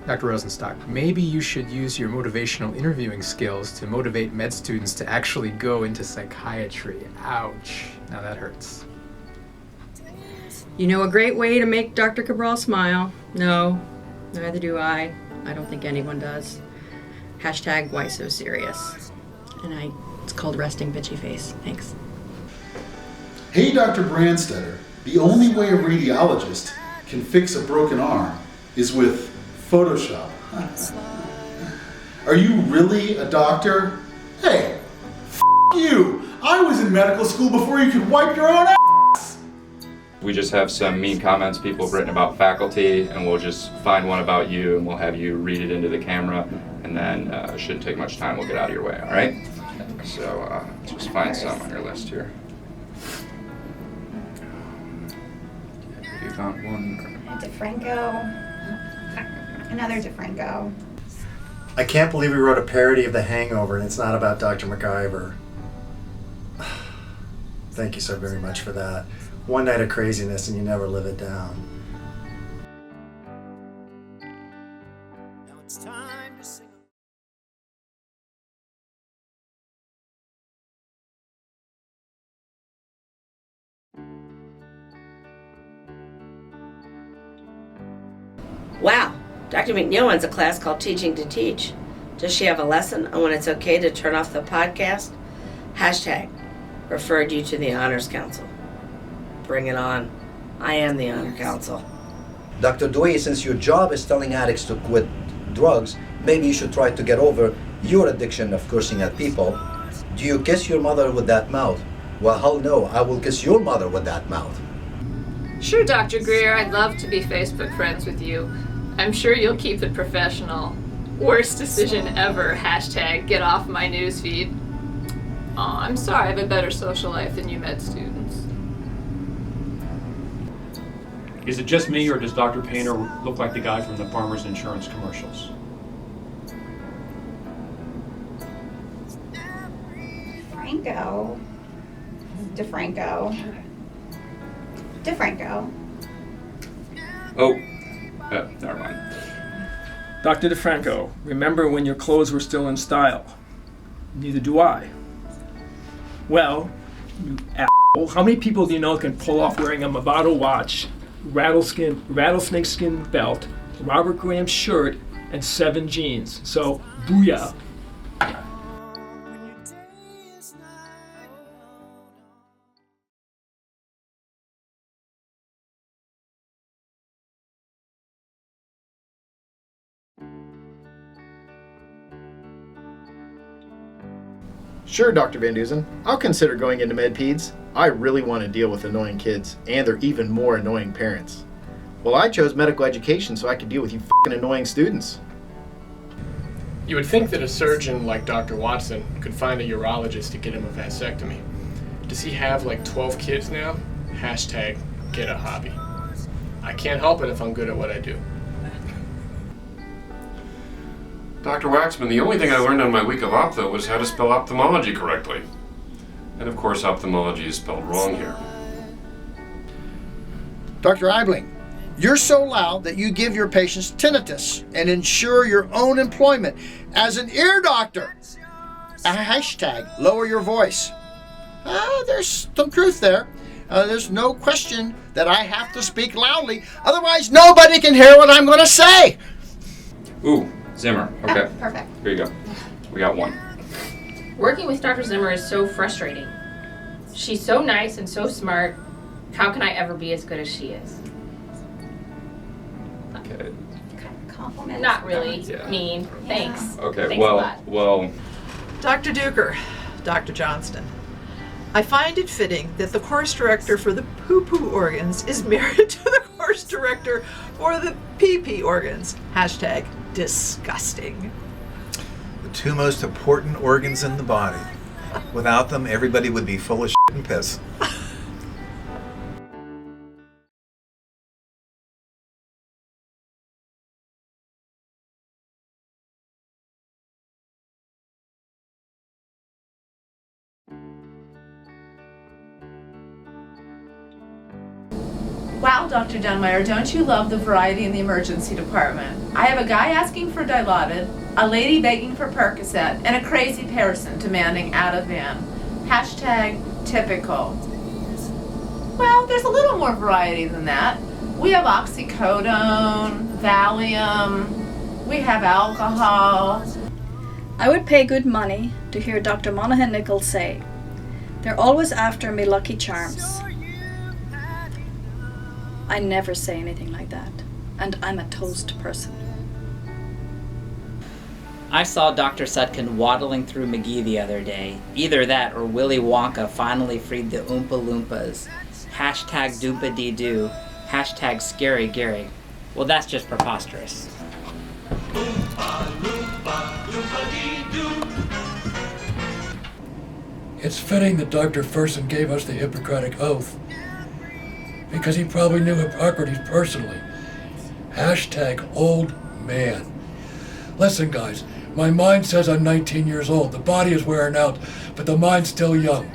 Dr. Rosenstock, maybe you should use your motivational interviewing skills to motivate med students to actually go into psychiatry. Ouch. Now that hurts. You know a great way to make Dr. Cabral smile? No, neither do I. I don't think anyone does. Hashtag why so serious. And it's called resting bitchy face. Thanks. Hey, Dr. Brandstetter, the only way a radiologist can fix a broken arm is with Photoshop. Are you really a doctor? Hey, you! I was in medical school before you could wipe your own ass! We just have some mean comments people have written about faculty, and we'll just find one about you, and we'll have you read it into the camera, and then it shouldn't take much time. We'll get out of your way, all right? So just find some on your list here. You found one? DeFranco. Another DeFranco. I can't believe we wrote a parody of The Hangover and it's not about Dr. MacGyver. Thank you so very much for that. One night of craziness and you never live it down. Now it's time to sing. Wow, Dr. McNeil runs a class called Teaching to Teach. Does she have a lesson on when it's okay to turn off the podcast? Hashtag referred you to the Honors Council. Bring it on. I am the Honor Council. Dr. Dwayne, since your job is telling addicts to quit drugs, maybe you should try to get over your addiction of cursing at people. Do you kiss your mother with that mouth? Well, hell no, I will kiss your mother with that mouth. Sure, Dr. Greer, I'd love to be Facebook friends with you. I'm sure you'll keep it professional. Worst decision ever, hashtag get off my newsfeed. Aw, I'm sorry, I have a better social life than you med students. Is it just me, or does Dr. Painter look like the guy from the Farmers Insurance commercials? DeFranco. Oh, never mind. Dr. DeFranco, remember when your clothes were still in style? Neither do I. Well, you asshole, how many people do you know can pull off wearing a Movado watch, rattlesnake skin belt, Robert Graham shirt, and 7 jeans? So, booyah. Sure, Dr. Van Dusen. I'll consider going into med-peds. I really want to deal with annoying kids, and their even more annoying parents. Well, I chose medical education so I could deal with you f***ing annoying students. You would think that a surgeon like Dr. Watson could find a urologist to get him a vasectomy. Does he have like 12 kids now? Hashtag get a hobby. I can't help it if I'm good at what I do. Dr. Waxman, the only thing I learned on my week of ophtho was how to spell ophthalmology correctly. And of course, ophthalmology is spelled wrong here. Dr. Eibling, you're so loud that you give your patients tinnitus and ensure your own employment as an ear doctor. Hashtag lower your voice. There's some truth there. There's no question that I have to speak loudly, otherwise nobody can hear what I'm going to say. Ooh, Zimmer. Okay. Oh, perfect. Here you go. We got one. Working with Dr. Zimmer is so frustrating. She's so nice and so smart. How can I ever be as good as she is? Okay. Compliment. Not really. Yeah. Mean. Thanks. Okay, Thanks a lot. well. Dr. Duker, Dr. Johnston, I find it fitting that the course director for the poo-poo organs is married to the course director for the pee-pee organs. Hashtag disgusting. The two most important organs in the body. Without them, everybody would be full of shit and piss. Wow, Dr. Dunmeyer, don't you love the variety in the emergency department? I have a guy asking for Dilaudid, a lady begging for Percocet, and a crazy person demanding Ativan. Hashtag typical. Well, there's a little more variety than that. We have oxycodone, Valium, we have alcohol. I would pay good money to hear Dr. Monaghan Nichols say, "They're always after me Lucky Charms." I never say anything like that, and I'm a toast person. I saw Dr. Sutkin waddling through McGee the other day. Either that or Willy Wonka finally freed the Oompa Loompas. Hashtag Doompa-Dee-Doo. Hashtag Scary Gary. Well, that's just preposterous. It's fitting that Dr. Fersen gave us the Hippocratic Oath, because he probably knew Hippocrates personally. Hashtag old man. Listen, guys, my mind says I'm 19 years old. The body is wearing out, but the mind's still young.